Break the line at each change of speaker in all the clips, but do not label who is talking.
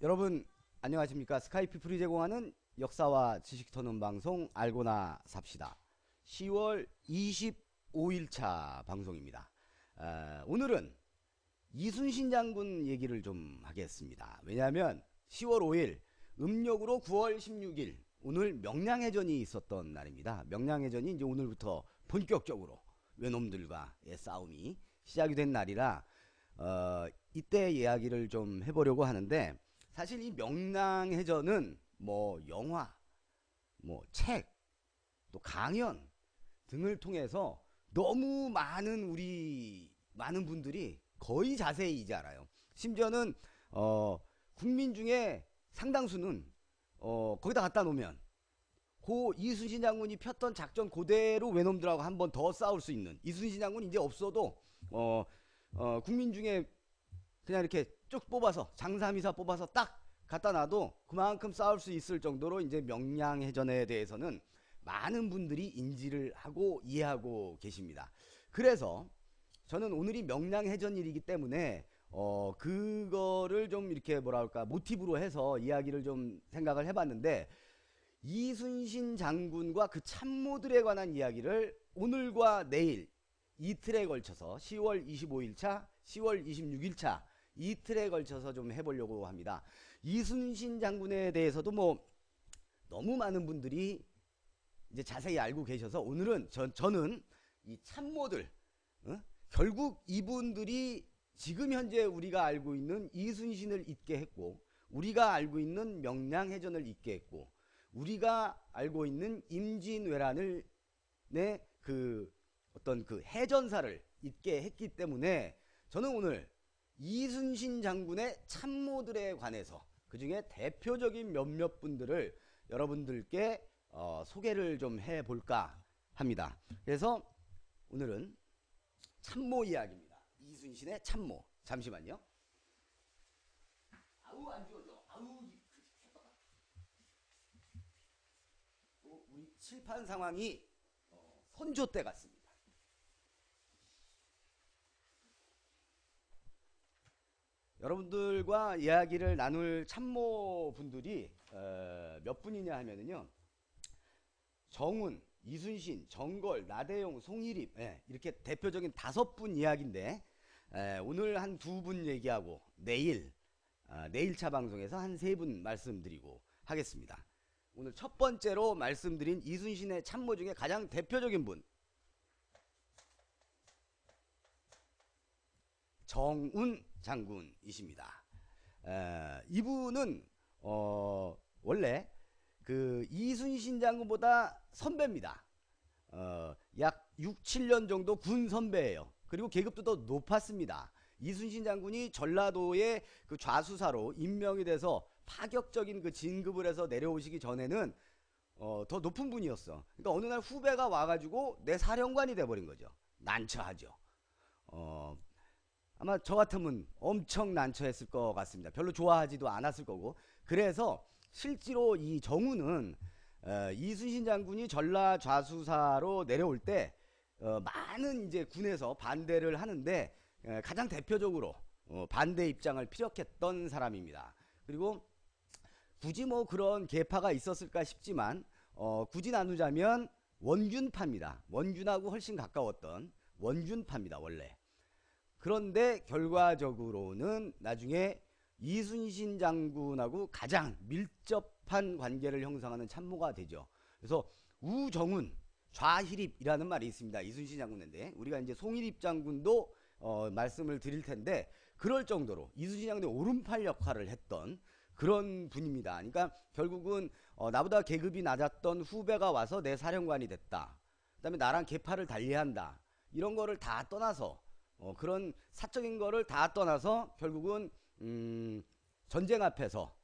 여러분 안녕하십니까? 스카이피플이 제공하는 역사와 지식 터는 방송 알고나 삽시다. 10월 25일차 방송입니다. 오늘은 이순신 장군 얘기를 좀 하겠습니다. 왜냐하면 10월 5일 음력으로 9월 16일 오늘 명량해전이 있었던 날입니다. 명량해전이 이제 오늘부터 본격적으로 외놈들과의 싸움이 시작이 된 날이라 이때 이야기를 좀 해보려고 하는데, 사실 이 명량해전은 뭐 영화, 뭐 책, 또 강연 등을 통해서 너무 많은 분들이 거의 자세히 이제 알아요. 심지어는 국민 중에 상당수는 거기다 갖다 놓으면 고 이순신 장군이 폈던 작전 그대로 외놈들하고 한 번 더 싸울 수 있는, 이순신 장군이 이제 없어도 국민 중에 그냥 이렇게 쭉 뽑아서 장삼이사 뽑아서 딱 갖다 놔도 그만큼 싸울 수 있을 정도로 이제 명량해전에 대해서는 많은 분들이 인지를 하고 이해하고 계십니다. 그래서 저는 오늘이 명량해전일이기 때문에 그거를 좀 이렇게 뭐랄까 모티브로 해서 이야기를 좀 생각을 해봤는데, 이순신 장군과 그 참모들에 관한 이야기를 오늘과 내일 이틀에 걸쳐서 10월 25일차, 10월 26일차 이틀에 걸쳐서 좀 해보려고 합니다. 이순신 장군에 대해서도 뭐 너무 많은 분들이 이제 자세히 알고 계셔서 오늘은 저는 이 참모들, 결국 이분들이 지금 현재 우리가 알고 있는 이순신을 잇게 했고, 우리가 알고 있는 명량해전을 잇게 했고, 우리가 알고 있는 임진왜란을 그 어떤 그 해전사를 잇게 했기 때문에 저는 오늘 이순신 장군의 참모들에 관해서 그 중에 대표적인 몇몇 분들을 여러분들께 소개를 좀 해볼까 합니다. 그래서 오늘은 참모 이야기입니다. 이순신의 참모. 잠시만요. 아우 안 좋아져. 아우 우리 칠판 상황이 선조 때 같습니다. 여러분들과 이야기를 나눌 참모분들이 몇 분이냐 하면은요, 정운, 이순신, 정걸, 나대용, 송일입, 이렇게 대표적인 5분 이야기인데, 오늘 한 2분 얘기하고 내일차 방송에서 한 3분 말씀드리고 하겠습니다. 오늘 첫 번째로 말씀드린 이순신의 참모 중에 가장 대표적인 분, 정운 장군이십니다. 이분은 원래 그 이순신 장군보다 선배입니다. 약 6, 7년 정도 군 선배예요. 그리고 계급도 더 높았습니다. 이순신 장군이 전라도의 그 좌수사로 임명이 돼서 파격적인 그 진급을 해서 내려오시기 전에는 더 높은 분이었어. 그러니까 어느 날 후배가 와가지고 내 사령관이 돼버린 거죠. 난처하죠. 아마 저 같으면 엄청 난처했을 것 같습니다. 별로 좋아하지도 않았을 거고. 그래서 실제로 이 정우는 이순신 장군이 전라 좌수사로 내려올 때 많은 이제 군에서 반대를 하는데 가장 대표적으로 반대 입장을 피력했던 사람입니다. 그리고 굳이 뭐 그런 계파가 있었을까 싶지만 굳이 나누자면 원균파입니다. 원균하고 훨씬 가까웠던 원균파입니다. 원래. 그런데 결과적으로는 나중에 이순신 장군하고 가장 밀접한 관계를 형성하는 참모가 되죠. 그래서 우정훈, 좌희립이라는 말이 있습니다. 이순신 장군인데 우리가 이제 송일입 장군도 말씀을 드릴 텐데, 그럴 정도로 이순신 장군의 오른팔 역할을 했던 그런 분입니다. 그러니까 결국은 나보다 계급이 낮았던 후배가 와서 내 사령관이 됐다. 그다음에 나랑 계파를 달리한다. 이런 거를 다 떠나서 그런 사적인 거를 다 떠나서 결국은 전쟁 앞에서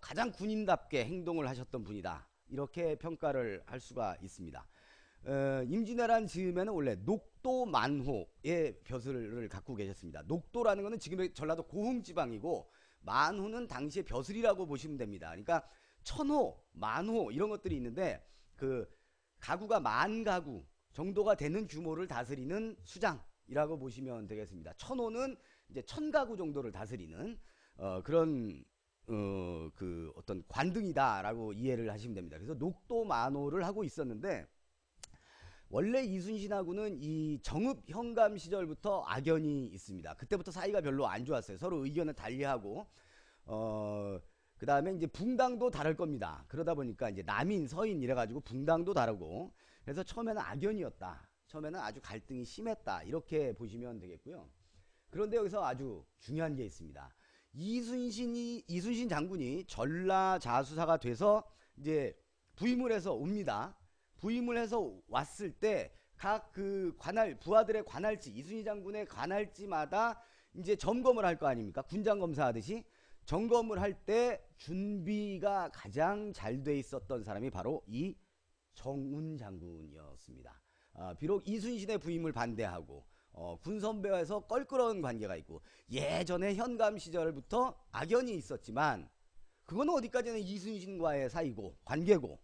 가장 군인답게 행동을 하셨던 분이다. 이렇게 평가를 할 수가 있습니다. 임진왜란 즈음에는 원래 녹도 만호의 벼슬을 갖고 계셨습니다. 녹도라는 것은 지금의 전라도 고흥지방이고, 만호는 당시의 벼슬이라고 보시면 됩니다. 그러니까 천호, 만호 이런 것들이 있는데, 그 가구가 10,000가구 정도가 되는 규모를 다스리는 수장이라고 보시면 되겠습니다. 천호는 이제 1,000가구 정도를 다스리는 그런 그 어떤 관등이다라고 이해를 하시면 됩니다. 그래서 녹도만호를 하고 있었는데 원래 이순신하고는 이 정읍 현감 시절부터 악연이 있습니다. 그때부터 사이가 별로 안 좋았어요. 서로 의견을 달리하고 그 다음에 이제 붕당도 다를 겁니다. 그러다 보니까 이제 남인 서인 이래가지고 붕당도 다르고 그래서 처음에는 악연이었다. 처음에는 아주 갈등이 심했다. 이렇게 보시면 되겠고요. 그런데 여기서 아주 중요한 게 있습니다. 이순신 장군이 전라자수사가 돼서 이제 부임을 해서 옵니다. 부임을 해서 왔을 때 각 그 관할 부하들의 관할지 이순신 장군의 관할지마다 이제 점검을 할 거 아닙니까? 군장 검사하듯이 점검을 할 때 준비가 가장 잘 돼 있었던 사람이 바로 이 정운 장군이었습니다. 비록 이순신의 부임을 반대하고 군선배와에서 껄끄러운 관계가 있고 예전에 현감 시절부터 악연이 있었지만 그거는 어디까지나 이순신과의 사이고 관계고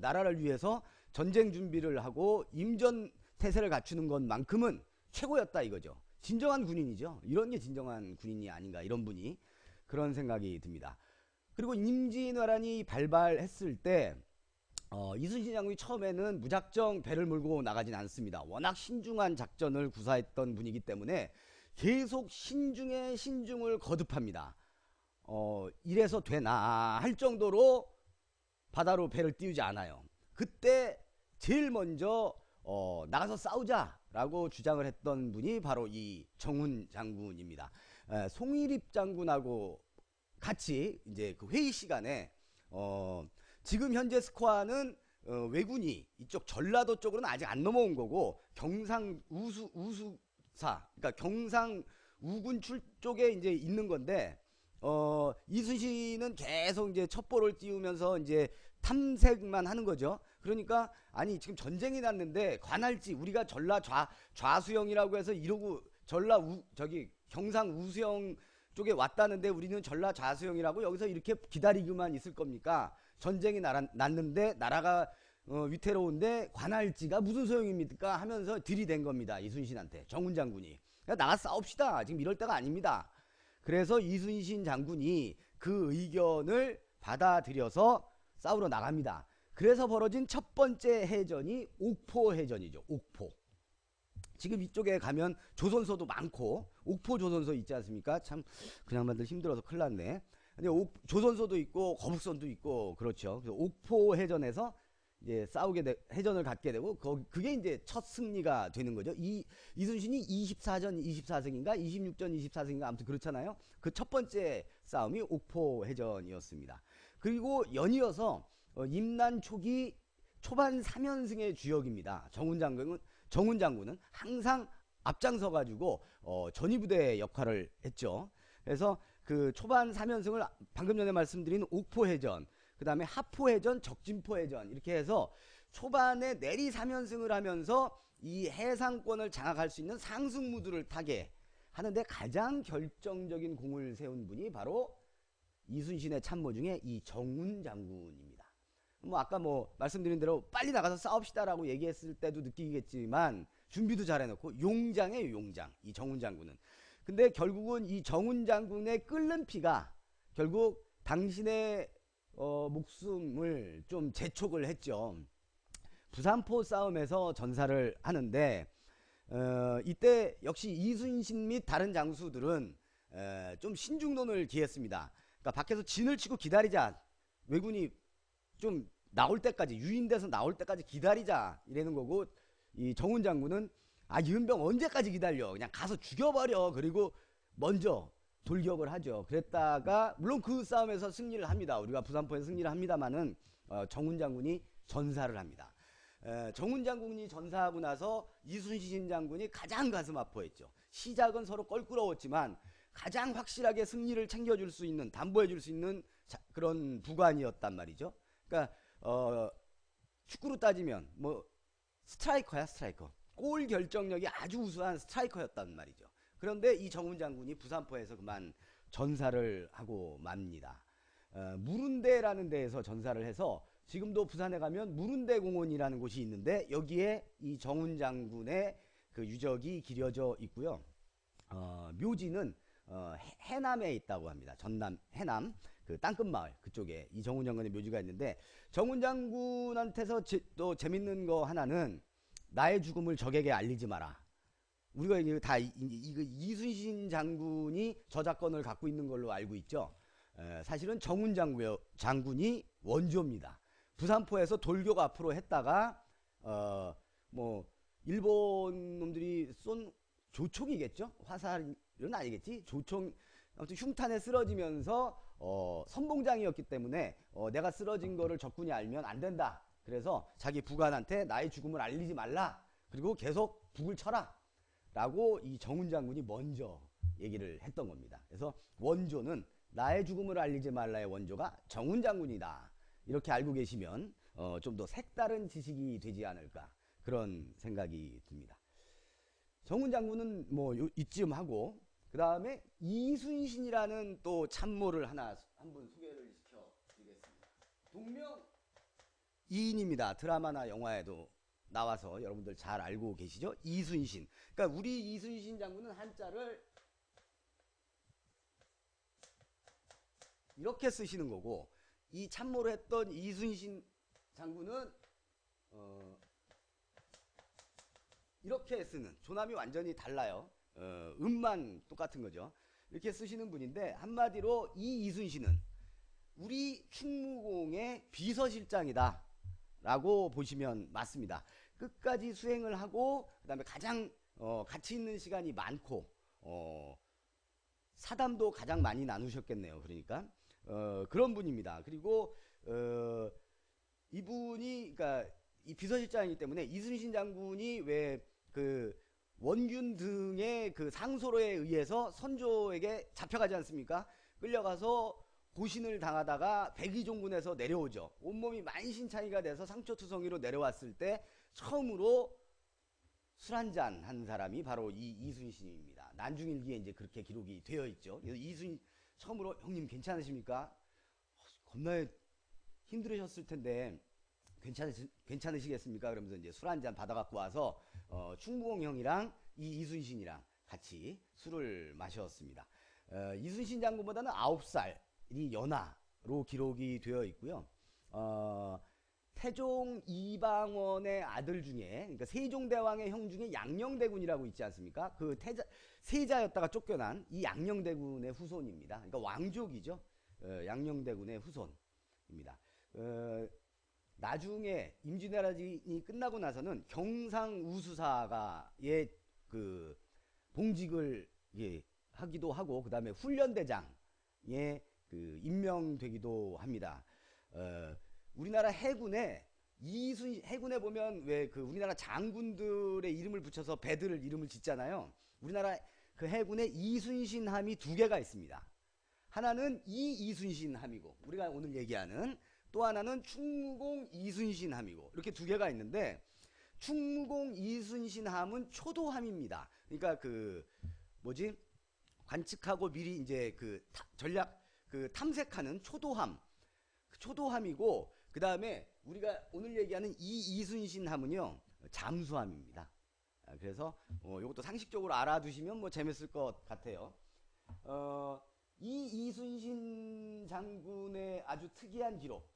나라를 위해서 전쟁 준비를 하고 임전 태세를 갖추는 것만큼은 최고였다 이거죠. 진정한 군인이죠. 이런 게 진정한 군인이 아닌가 이런 분이 그런 생각이 듭니다. 그리고 임진왜란이 발발했을 때 이순신 장군이 처음에는 무작정 배를 몰고 나가진 않습니다. 워낙 신중한 작전을 구사했던 분이기 때문에 계속 신중에 신중을 거듭합니다. 이래서 되나 할 정도로 바다로 배를 띄우지 않아요. 그때 제일 먼저 나가서 싸우자라고 주장을 했던 분이 바로 이 정운 장군입니다. 송일입 장군하고 같이 이제 그 회의 시간에 지금 현재 스코어는 왜군이 이쪽 전라도 쪽으로는 아직 안 넘어온 거고 경상 우수사 그러니까 경상 우군 쪽에 이제 있는 건데 이순신은 계속 이제 첩보를 띄우면서 이제 탐색만 하는 거죠. 그러니까 아니 지금 전쟁이 났는데 관할지 우리가 전라 좌수영이라고 해서 이러고 저기 경상 우수영 쪽에 왔다는데 우리는 전라 좌수영이라고 여기서 이렇게 기다리고만 있을 겁니까? 전쟁이 났는데 나라가 위태로운데 관할지가 무슨 소용입니까? 하면서 들이댄 겁니다. 이순신한테 정운 장군이 나가 싸웁시다. 지금 이럴 때가 아닙니다. 그래서 이순신 장군이 그 의견을 받아들여서 싸우러 나갑니다. 그래서 벌어진 첫 번째 해전이 옥포해전이죠. 옥포. 지금 이쪽에 가면 조선소도 많고 옥포 조선소 있지 않습니까? 참 그냥 만들 힘들어서 큰일 났네. 근데 조선소도 있고 거북선도 있고 그렇죠. 그래서 옥포해전에서 이제 해전을 갖게 되고 그게 이제 첫 승리가 되는 거죠. 이순신이 24전 24승인가 26전 24승인가 아무튼 그렇잖아요. 그 첫 번째 싸움이 옥포해전이었습니다. 그리고 연이어서 임난 초기 초반 3연승의 주역입니다. 정운 장군은 항상 앞장서 가지고 전위부대 역할을 했죠. 그래서 그 초반 3연승을 방금 전에 말씀드린 옥포해전, 그 다음에 하포해전, 적진포해전 이렇게 해서 초반에 내리 3연승을 하면서 이 해상권을 장악할 수 있는 상승무드를 타게 하는데 가장 결정적인 공을 세운 분이 바로 이순신의 참모 중에 이 정운 장군입니다. 아까 말씀드린 대로 빨리 나가서 싸웁시다라고 얘기했을 때도 느끼겠지만 준비도 잘 해놓고 용장이에요. 용장. 이 정운 장군은. 근데 결국은 이 정운 장군의 끓는 피가 결국 당신의 목숨을 좀 재촉을 했죠. 부산포 싸움에서 전사를 하는데 이때 역시 이순신 및 다른 장수들은 좀 신중론을 기했습니다. 그러니까 밖에서 진을 치고 기다리자. 왜군이 좀 나올 때까지 유인돼서 나올 때까지 기다리자 이러는 거고 이 정운 장군은 이은병 언제까지 기다려 그냥 가서 죽여버려 그리고 먼저 돌격을 하죠. 그랬다가 물론 그 싸움에서 승리를 합니다. 우리가 부산포에서 승리를 합니다만은 정운 장군이 전사를 합니다. 정운 장군이 전사하고 나서 이순신 장군이 가장 가슴 아파했죠. 시작은 서로 껄끄러웠지만 가장 확실하게 승리를 챙겨줄 수 있는 담보해줄 수 있는 그런 부관이었단 말이죠. 그러니까 축구로 따지면 스트라이커야 스트라이커. 골 결정력이 아주 우수한 스트라이커였단 말이죠. 그런데 이 정운 장군이 부산포에서 그만 전사를 하고 맙니다. 무룬대라는 데에서 전사를 해서 지금도 부산에 가면 무룬대 공원이라는 곳이 있는데 여기에 이 정운 장군의 그 유적이 기려져 있고요. 묘지는 해남에 있다고 합니다. 전남 해남. 그 땅끝마을 그쪽에 이 정훈 장군의 묘지가 있는데, 정훈 장군한테서 또 재밌는 거 하나는 나의 죽음을 적에게 알리지 마라. 우리가 이게 다 이순신 장군이 저작권을 갖고 있는 걸로 알고 있죠. 사실은 정훈 장군이 원조입니다. 부산포에서 돌격 앞으로 했다가 뭐 일본 놈들이 쏜 조총이겠죠? 화살은 아니겠지? 조총, 아무튼 흉탄에 쓰러지면서 선봉장이었기 때문에 내가 쓰러진 거를 적군이 알면 안 된다. 그래서 자기 부관한테 나의 죽음을 알리지 말라. 그리고 계속 북을 쳐라. 라고 이 정훈 장군이 먼저 얘기를 했던 겁니다. 그래서 원조는 나의 죽음을 알리지 말라의 원조가 정훈 장군이다. 이렇게 알고 계시면 좀 더 색다른 지식이 되지 않을까, 그런 생각이 듭니다. 정훈 장군은 뭐 이쯤 하고, 그 다음에 이순신이라는 또 참모를 한분 소개를 시켜드리겠습니다. 동명이인입니다. 드라마나 영화에도 나와서 여러분들 잘 알고 계시죠? 이순신. 그러니까 우리 이순신 장군은 한자를 이렇게 쓰시는 거고, 이 참모를 했던 이순신 장군은 이렇게 쓰는, 조남이 완전히 달라요. 음만 똑같은 거죠. 이렇게 쓰시는 분인데, 한마디로 이 이순신은 우리 충무공의 비서실장이다 라고 보시면 맞습니다. 끝까지 수행을 하고, 그 다음에 가장 가치 있는 시간이 많고, 사담도 가장 많이 나누셨겠네요. 그러니까 그런 분입니다. 그리고 이분이, 그러니까 이 비서실장이기 때문에 이순신 장군이 왜 그 원균 등의 그 상소로에 의해서 선조에게 잡혀가지 않습니까? 끌려가서 고신을 당하다가 백의종군에서 내려오죠. 온몸이 만신창이가 돼서 상처투성이로 내려왔을 때 처음으로 술 한잔 한 사람이 바로 이 이순신입니다. 난중일기에 이제 그렇게 기록이 되어 있죠. 그래서 이순신 처음으로, 형님 괜찮으십니까? 겁나 힘들으셨을 텐데 괜찮으시겠습니까? 그러면서 이제 술 한잔 받아갖고 와서 충무공 형이랑 이 이순신이랑 같이 술을 마셨습니다. 이순신 장군보다는 9살이 연하로 기록이 되어 있고요. 태종 이방원의 아들 중에, 그러니까 세종대왕의 형 중에 양녕대군이라고 있지 않습니까? 그 세자였다가 쫓겨난 이 양녕대군의 후손입니다. 그러니까 왕족이죠. 양녕대군의 후손입니다. 나중에 임진왜란이 끝나고 나서는 경상우수사가의 그 봉직을 하기도 하고, 그 다음에 훈련대장에 그 임명되기도 합니다. 우리나라 해군에 해군에 보면 왜 그 우리나라 장군들의 이름을 붙여서 배들 이름을 짓잖아요. 우리나라 그 해군에 이순신함이 2개가 있습니다. 하나는 이순신함이고, 우리가 오늘 얘기하는 또 하나는 충무공 이순신함이고, 이렇게 2개가 있는데, 충무공 이순신함은 초도함입니다. 그러니까 그 뭐지, 관측하고 미리 이제 그 전략 그 탐색하는 초도함, 초도함이고, 그 다음에 우리가 오늘 얘기하는 이 이순신함은요 잠수함입니다. 그래서 이것도 상식적으로 알아두시면 뭐 재밌을 것 같아요. 이 이순신 장군의 아주 특이한 기록,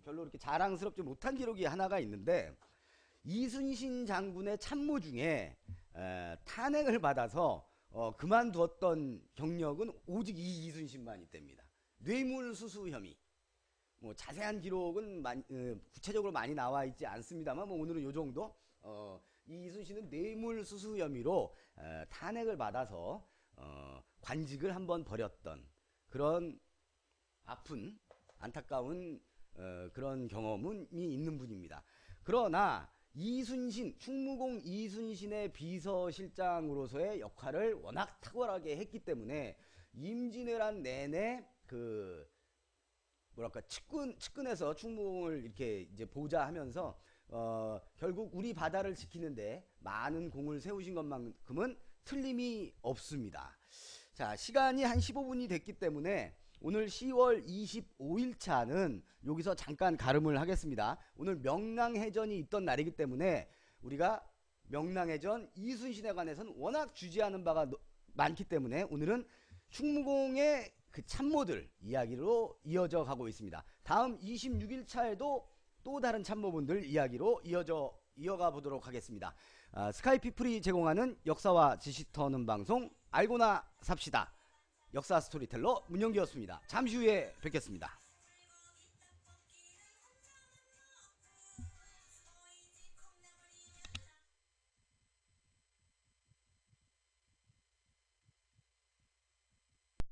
별로 이렇게 자랑스럽지 못한 기록이 하나가 있는데, 이순신 장군의 참모 중에 탄핵을 받아서 그만두었던 경력은 오직 이 이순신만 있답니다. 뇌물수수 혐의. 뭐 자세한 기록은 구체적으로 많이 나와 있지 않습니다만, 뭐 오늘은 요 정도. 이 이순신은 뇌물수수 혐의로 탄핵을 받아서 관직을 한번 버렸던 그런 아픈 안타까운 그런 경험이 있는 분입니다. 그러나 이순신, 충무공 이순신의 비서실장으로서의 역할을 워낙 탁월하게 했기 때문에 임진왜란 내내 그 뭐랄까 측근에서 충무공을 이렇게 이제 보좌하면서 결국 우리 바다를 지키는데 많은 공을 세우신 것만큼은 틀림이 없습니다. 자, 시간이 한 15분이 됐기 때문에 오늘 10월 25일 차는 여기서 잠깐 가름을 하겠습니다. 오늘 명랑해전이 있던 날이기 때문에 우리가 명랑해전 이순신에 관해서는 워낙 주지하는 바가 많기 때문에 오늘은 충무공의 그 참모들 이야기로 이어져 가고 있습니다. 다음 26일차에도 또 다른 참모분들 이야기로 이어가 보도록 하겠습니다. 스카이피플이 제공하는 역사와 지식 터는 방송 알고나 삽시다. 역사 스토리텔러 문영기였습니다. 잠시 후에 뵙겠습니다.